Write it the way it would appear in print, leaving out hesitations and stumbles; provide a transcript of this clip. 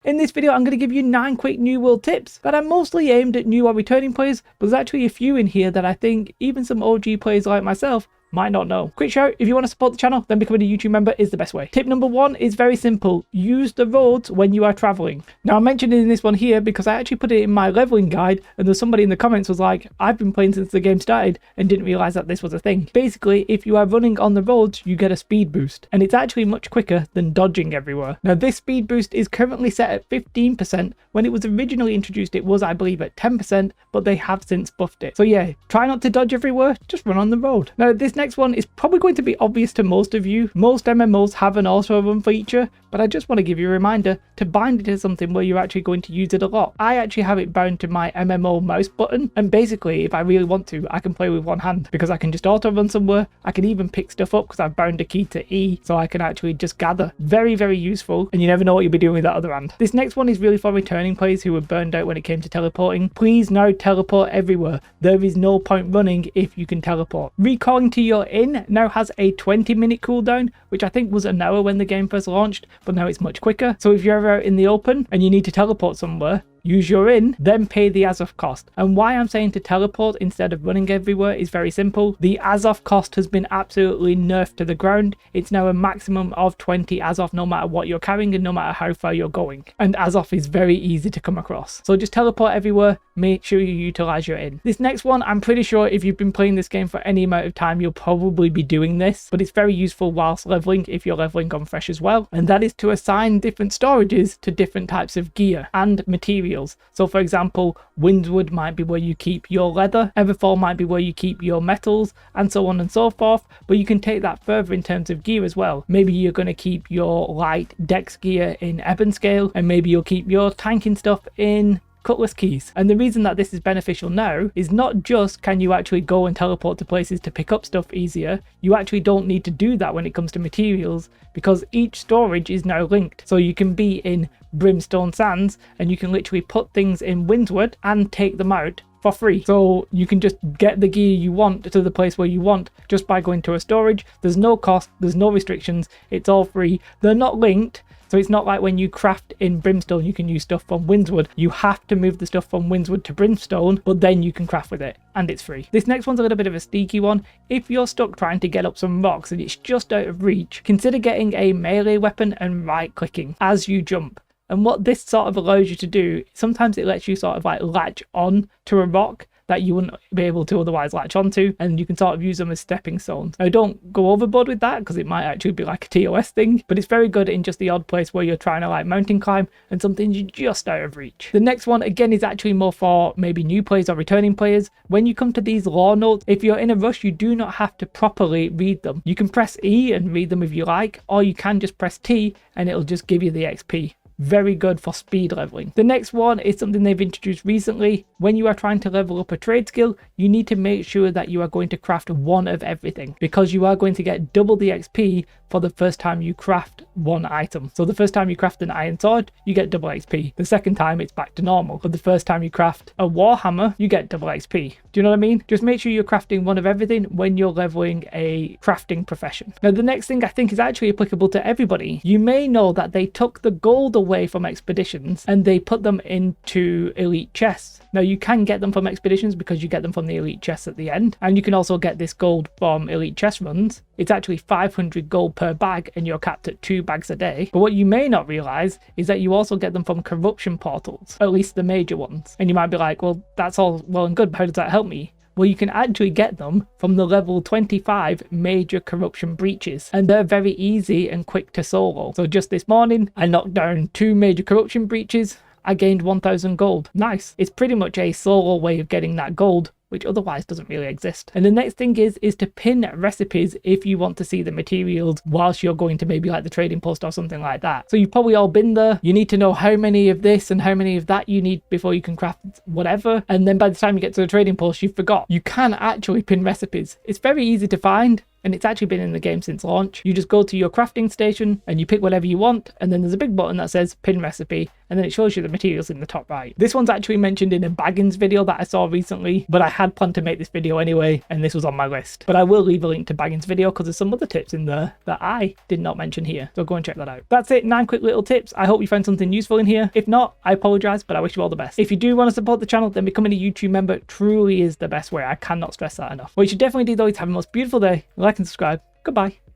In this video, I'm going to give you 9 quick New World tips that are mostly aimed at new or returning players, but there's actually a few in here that I think even some OG players like myself might not know. Quick shout, if you want to support the channel, then becoming a YouTube member is the best way. Tip number 1 is very simple. Use the roads when you are traveling. Now, I'm mentioning this one here because I actually put it in my leveling guide, and there's somebody in the comments was like, I've been playing since the game started and didn't realize that this was a thing. Basically, if you are running on the roads, you get a speed boost, and it's actually much quicker than dodging everywhere. Now, this speed boost is currently set at 15%. When it was originally introduced, it was, I believe, at 10%, but they have since buffed it. So yeah, try not to dodge everywhere, just run on the road. Now, this next one is probably going to be obvious to most of you. Most MMOs have an auto run feature, but I just want to give you a reminder to bind it to something where you're actually going to use it a lot. I actually have it bound to my MMO mouse button, and basically if I really want to, I can play with one hand because I can just auto run somewhere. I can even pick stuff up because I've bound a key to E, so I can actually just gather. Very, very useful, and you never know what you'll be doing with that other hand. This next one is really for returning players who were burned out when it came to teleporting. Please now teleport everywhere. There is no point running if you can teleport. Recalling to your inn now has a 20-minute cooldown, which I think was an hour when the game first launched, but now it's much quicker. So if you're ever out in the open and you need to teleport somewhere, use your inn, then pay the Azoth cost. And why I'm saying to teleport instead of running everywhere is very simple. The Azoth cost has been absolutely nerfed to the ground. It's now a maximum of 20 Azoth no matter what you're carrying and no matter how far you're going. And Azoth is very easy to come across. So just teleport everywhere, make sure you utilize your inn. This next one, I'm pretty sure if you've been playing this game for any amount of time, you'll probably be doing this, but it's very useful whilst leveling if you're leveling on fresh as well. And that is to assign different storages to different types of gear and materials. So for example, Windswood might be where you keep your leather, Everfall might be where you keep your metals, and so on and so forth. But you can take that further in terms of gear as well. Maybe you're going to keep your light dex gear in Ebonscale, and maybe you'll keep your tanking stuff in Cutlass Keys. And the reason that this is beneficial now is not just can you actually go and teleport to places to pick up stuff easier, you actually don't need to do that when it comes to materials because each storage is now linked. So you can be in Brimstone Sands and you can literally put things in Windswood and take them out for free. So you can just get the gear you want to the place where you want just by going to a storage. There's no cost, there's no restrictions, it's all free. They're not linked. So it's not like when you craft in Brimstone, you can use stuff from Windswood. You have to move the stuff from Windswood to Brimstone, but then you can craft with it, and it's free. This next one's a little bit of a sneaky one. If you're stuck trying to get up some rocks and it's just out of reach, consider getting a melee weapon and right-clicking as you jump. And what this sort of allows you to do, sometimes it lets you sort of like latch on to a rock that you wouldn't be able to otherwise latch onto, and you can sort of use them as stepping stones. Now don't go overboard with that because it might actually be like a TOS thing, but it's very good in just the odd place where you're trying to like mountain climb and something you're just out of reach. The next one again is actually more for maybe new players or returning players. When you come to these lore notes, if you're in a rush, you do not have to properly read them. You can press E and read them if you like, or you can just press T and it'll just give you the XP. Very good for speed leveling. The next one is something they've introduced recently. When you are trying to level up a trade skill, you need to make sure that you are going to craft one of everything because you are going to get double the XP for the first time you craft one item. So the first time you craft an iron sword, you get double XP. The second time it's back to normal. But the first time you craft a warhammer, you get double XP. Do you know what I mean? Just make sure you're crafting one of everything when you're leveling a crafting profession. Now the next thing I think is actually applicable to everybody. You may know that they took the gold away from expeditions and they put them into elite chests. Now you can get them from expeditions because you get them from the elite chests at the end, and you can also get this gold from elite chest runs. It's actually 500 gold per bag and you're capped at 2 bags a day. But what you may not realize is that you also get them from corruption portals, at least the major ones. And you might be like, well, that's all well and good, but how does that help me? Well, you can actually get them from the level 25 major corruption breaches, and they're very easy and quick to solo. So just this morning, I knocked down 2 major corruption breaches. I gained 1000 gold. Nice. It's pretty much a solo way of getting that gold, which otherwise doesn't really exist. And the next thing is to pin recipes if you want to see the materials whilst you're going to maybe like the trading post or something like that. So you've probably all been there. You need to know how many of this and how many of that you need before you can craft whatever. And then by the time you get to the trading post, you forgot. You can actually pin recipes. It's very easy to find. And it's actually been in the game since launch. You just go to your crafting station and you pick whatever you want, and then there's a big button that says pin recipe, and then it shows you the materials in the top right. This one's actually mentioned in a Baggins video that I saw recently, but I had planned to make this video anyway, and this was on my list. But I will leave a link to Baggins video because there's some other tips in there that I did not mention here, so go and check that out. That's it, 9 quick little tips. I hope you found something useful in here. If not, I apologize, but I wish you all the best. If you do want to support the channel, then becoming a YouTube member truly is the best way. I cannot stress that enough. What you should definitely do though is have a most beautiful day, like and subscribe. Goodbye.